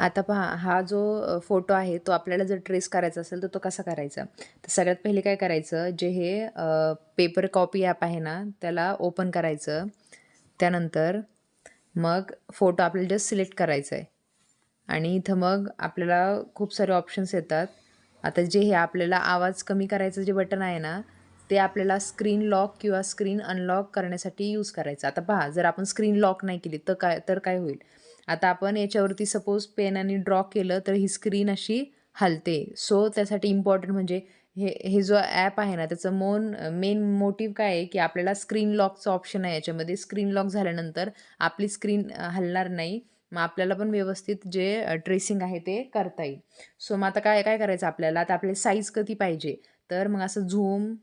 आता पहा, हा जो फोटो आहे तो आपल्याला जर ट्रेस करायचा असेल तर तो कसा करायचा? तर सगळ्यात पहिले काय करायचं, जे हे पेपर कॉपी ॲप आहे ना, त्याला ओपन करायचं. त्यानंतर मग फोटो आपल्याला जस्ट सिलेक्ट करायचा आहे आणि इथं मग आपल्याला खूप सारे ऑप्शन्स येतात. आता जे हे आपल्याला आवाज कमी करायचं जे बटन आहे ना, ते आपल्याला स्क्रीन लॉक किंवा स्क्रीन अनलॉक करण्यासाठी यूज करायचं. आता पहा, जर आपण स्क्रीन लॉक नाही केली तर काय होईल? आता आपण याच्यावरती सपोज पेनाने ड्रॉ केलं तर ही स्क्रीन अशी हलते. सो त्यासाठी इम्पॉर्टंट म्हणजे हे जो ॲप आहे ना, त्याचं मेन मोटिव्ह काय आहे, की आपल्याला स्क्रीन लॉकचं ऑप्शन आहे याच्यामध्ये. स्क्रीन लॉक झाल्यानंतर आपली स्क्रीन हलणार नाही. मग आपल्याला पण व्यवस्थित जे ट्रेसिंग आहे ते करता येईल. सो मग आता काय काय करायचं आपल्याला? आता आपल्याला साईज किती पाहिजे? तर मग असं झूम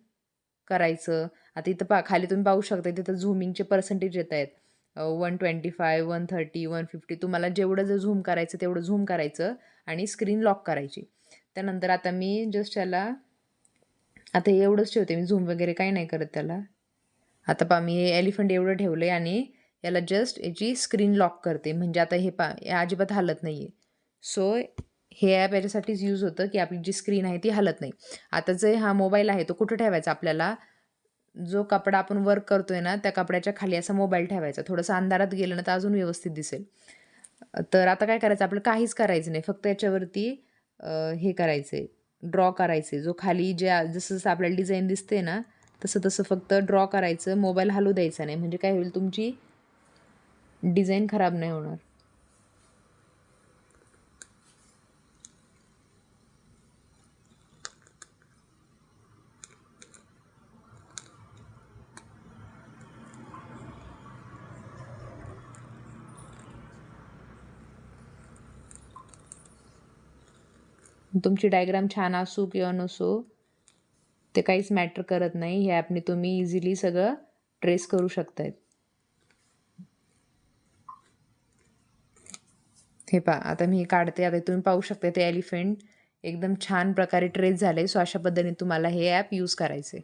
करायचं. आता इथं खाली तुम्ही पाहू शकता तिथं झूमिंगचे पर्सेंटेज येत आहेत. 125, 130, 150 तुम्हाला जेवढं जर झूम करायचं तेवढं झूम करायचं आणि स्क्रीन लॉक करायची. त्यानंतर आता मी जस्ट याला आता हे एवढंच ठेवते मी झूम वगैरे काही नाही करत त्याला. आता पहा मी हे एलिफंट एवढं ठेवलंय आणि याला जस्ट याची स्क्रीन लॉक करते. म्हणजे आता हे अजिबात हलत नाहीये. सो हे ॲप याच्यासाठीच यूज होतं, की आपली जी स्क्रीन आहे ती हलत नाही. आता जे हा मोबाईल आहे तो कुठे ठेवायचा आपल्याला? जो कपडा आपण वर्क करतोय ना, त्या कपड्याच्या खाली असा मोबाईल ठेवायचा. थोडंसं अंधारात गेलं ना, तर अजून व्यवस्थित दिसेल. तर आता काय करायचं आपल्याला काहीच करायचं नाही. फक्त याच्यावरती हे करायचंय, ड्रॉ करायचे. जो खाली जसं-जसं आपल्याला डिझाईन दिसते ना, तसं-तसं फक्त ड्रॉ करायचं. मोबाईल हलू द्यायचा नाही. म्हणजे काय होईल तुमची डिझाईन खराब नाही होणार. तुमची डायग्राम छान असो किंवा नसो, ते काहीच मॅटर करत नाही. ह्या ॲपने तुम्ही इझिली सगळं ट्रेस करू शकताय. हे पहा, आता मी हे काढते. आता तुम्ही पाहू शकता ते एलिफंट एकदम छान प्रकारे ट्रेस झाले. सो अशा पद्धतीने तुम्हाला हे ॲप यूज करायचे.